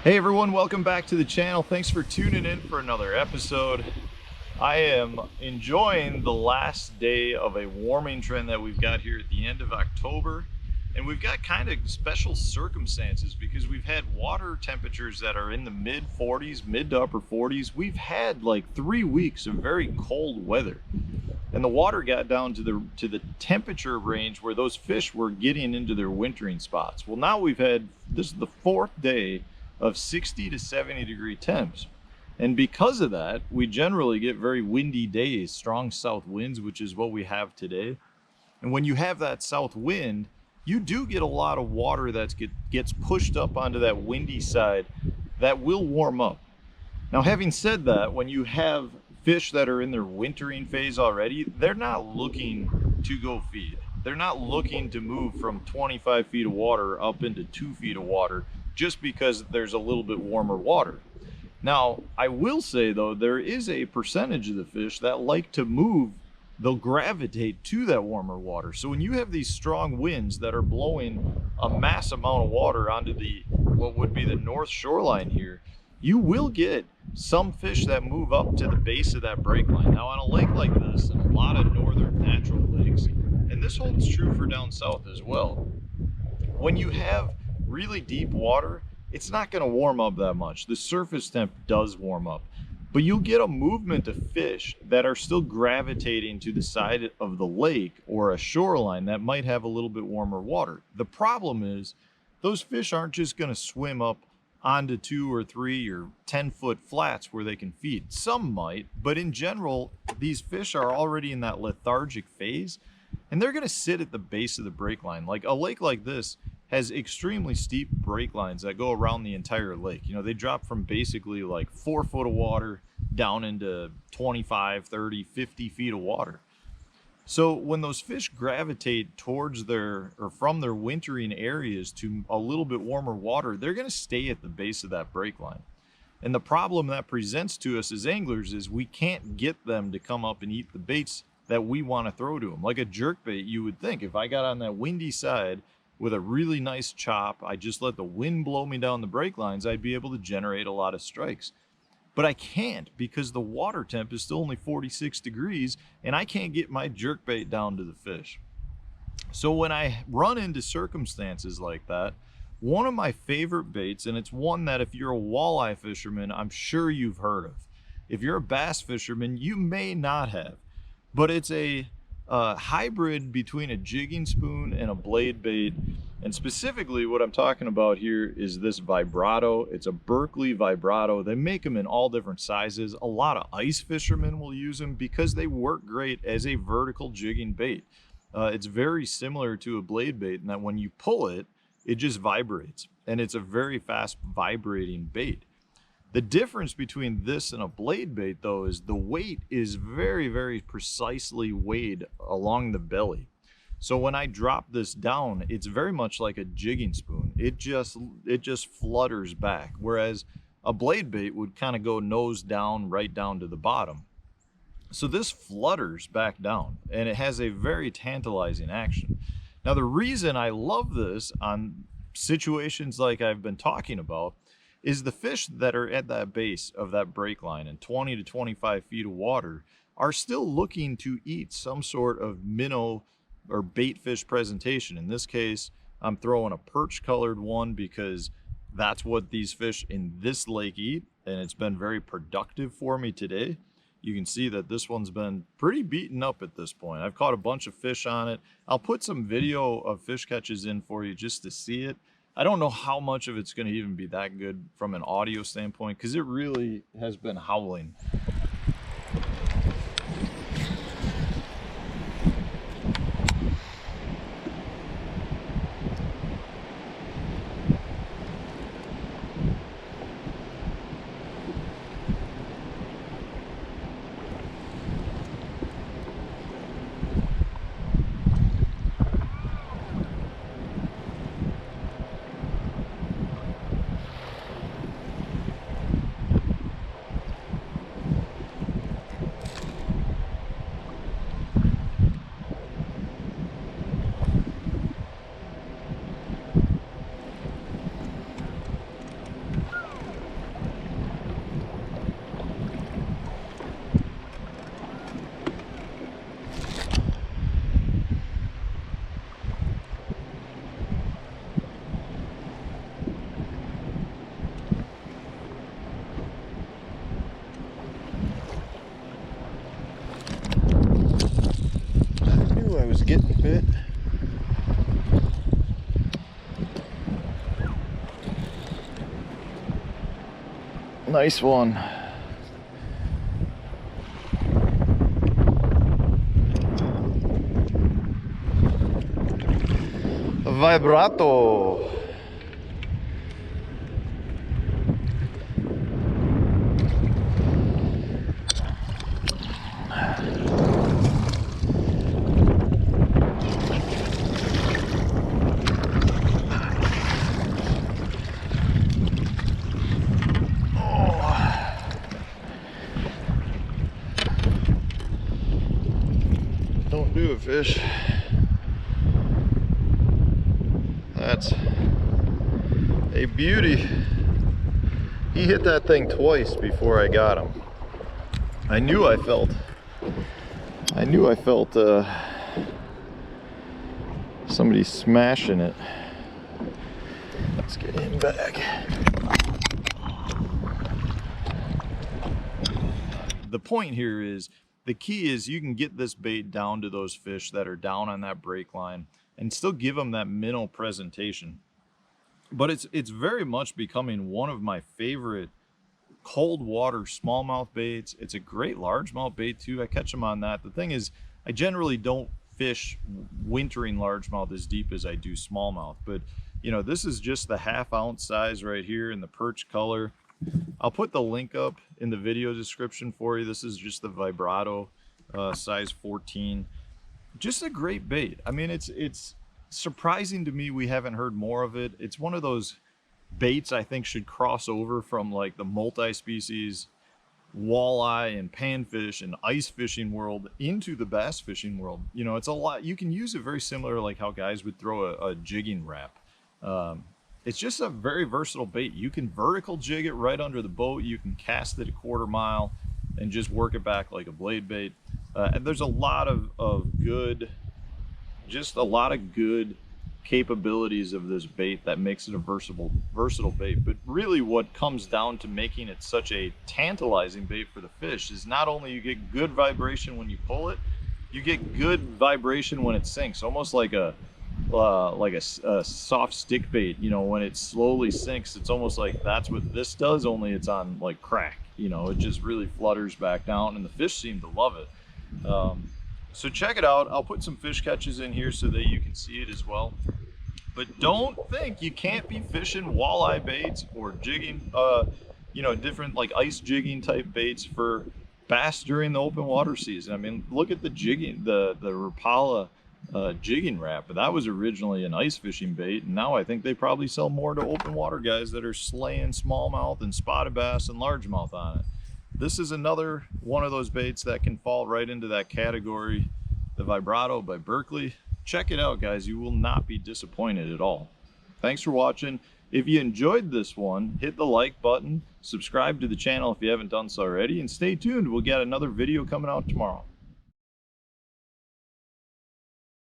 Hey everyone, welcome back to the channel. Thanks for tuning in for another episode. I am enjoying the last day of a warming trend that we've got here at the end of October. And we've got kind of special circumstances because we've had water temperatures that are in the mid 40s, mid to upper 40s. We've had like 3 weeks of very cold weather. And the water got down to the temperature range where those fish were getting into their wintering spots. Well, now this is the 4th day of 60 to 70 degree temps. And because of that, we generally get very windy days, strong south winds, which is what we have today. And when you have that south wind, you do get a lot of water that gets pushed up onto that windy side that will warm up. Now, having said that, when you have fish that are in their wintering phase already, they're not looking to go feed. They're not looking to move from 25 feet of water up into 2 feet of water just because there's a little bit warmer water. Now, I will say though, there is a percentage of the fish that like to move. They'll gravitate to that warmer water. So when you have these strong winds that are blowing a mass amount of water onto what would be the north shoreline here, you will get some fish that move up to the base of that break line. Now on a lake like this, and a lot of northern natural lakes, and this holds true for down south as well, when you have really deep water, it's not going to warm up that much. The surface temp does warm up, but you'll get a movement of fish that are still gravitating to the side of the lake or a shoreline that might have a little bit warmer water. The problem is those fish aren't just going to swim up onto 2 or 3 or 10-foot flats where they can feed. Some might, but in general, these fish are already in that lethargic phase, and they're going to sit at the base of the break line. Like a lake like this has extremely steep break lines that go around the entire lake. You know, they drop from basically like 4 foot of water down into 25, 30, 50 feet of water. So when those fish gravitate towards from their wintering areas to a little bit warmer water, they're going to stay at the base of that break line. And the problem that presents to us as anglers is we can't get them to come up and eat the baits that we want to throw to them. Like a jerk bait, you would think if I got on that windy side with a really nice chop, I just let the wind blow me down the break lines, I'd be able to generate a lot of strikes. But I can't because the water temp is still only 46 degrees and I can't get my jerk bait down to the fish. So when I run into circumstances like that, one of my favorite baits, and it's one that if you're a walleye fisherman, I'm sure you've heard of. If you're a bass fisherman, you may not have, but it's a hybrid between a jigging spoon and a blade bait. And specifically what I'm talking about here is this vibrato. It's a Berkeley vibrato. They make them in all different sizes. A lot of ice fishermen will use them because they work great as a vertical jigging bait. It's very similar to a blade bait in that when you pull it, it just vibrates, and it's a very fast vibrating bait. The difference between this and a blade bait though is the weight is very, very precisely weighed along the belly. So when I drop this down, it's very much like a jigging spoon. It just flutters back, whereas a blade bait would kind of go nose down, right down to the bottom. So this flutters back down, and it has a very tantalizing action. Now the reason I love this on situations like I've been talking about is the fish that are at that base of that break line and 20 to 25 feet of water are still looking to eat some sort of minnow or bait fish presentation. In this case, I'm throwing a perch colored one because that's what these fish in this lake eat, and it's been very productive for me today. You can see that this one's been pretty beaten up at this point. I've caught a bunch of fish on it. I'll put some video of fish catches in for you just to see it. I don't know how much of it's going to even be that good from an audio standpoint because it really has been howling. getting bit. Nice one. Vibrato. Don't do it, fish. That's a beauty. He hit that thing twice before I got him. I knew I felt somebody smashing it. Let's get him back. The point here is, the key is you can get this bait down to those fish that are down on that break line and still give them that minnow presentation. But it's very much becoming one of my favorite cold water smallmouth baits. It's a great largemouth bait too. I catch them on that. The thing is, I generally don't fish wintering largemouth as deep as I do smallmouth, but you know, this is just the 1/2 ounce size right here in the perch color. I'll put the link up in the video description for you. This is just the vibrato, size 14. Just a great bait. I mean, it's surprising to me we haven't heard more of it. It's one of those baits I think should cross over from like the multi-species walleye and panfish and ice fishing world into the bass fishing world. You know, it's a lot. You can use it very similar like how guys would throw a jigging wrap. It's just a very versatile bait. You can vertical jig it right under the boat. You can cast it a 1/4 mile and just work it back like a blade bait. And there's a lot of good, just a lot of good capabilities of this bait that makes it a versatile bait. But really what comes down to making it such a tantalizing bait for the fish is not only you get good vibration when you pull it, you get good vibration when it sinks, almost like a soft stick bait. You know, when it slowly sinks, it's almost like that's what this does, only it's on like crack. You know, it just really flutters back down and the fish seem to love it. So check it out. I'll put some fish catches in here so that you can see it as well. But don't think you can't be fishing walleye baits or jigging, you know, different like ice jigging type baits for bass during the open water season. I mean, look at the jigging, the Rapala jigging wrap. But that was originally an ice fishing bait, and now I think they probably sell more to open water guys that are slaying smallmouth and spotted bass and largemouth on it. This is another one of those baits that can fall right into that category. The Vibrato by Berkley. Check it out, guys. You will not be disappointed at all. Thanks for watching. If you enjoyed this one, hit the like button, subscribe to the channel if you haven't done so already, and stay tuned. We'll get another video coming out tomorrow.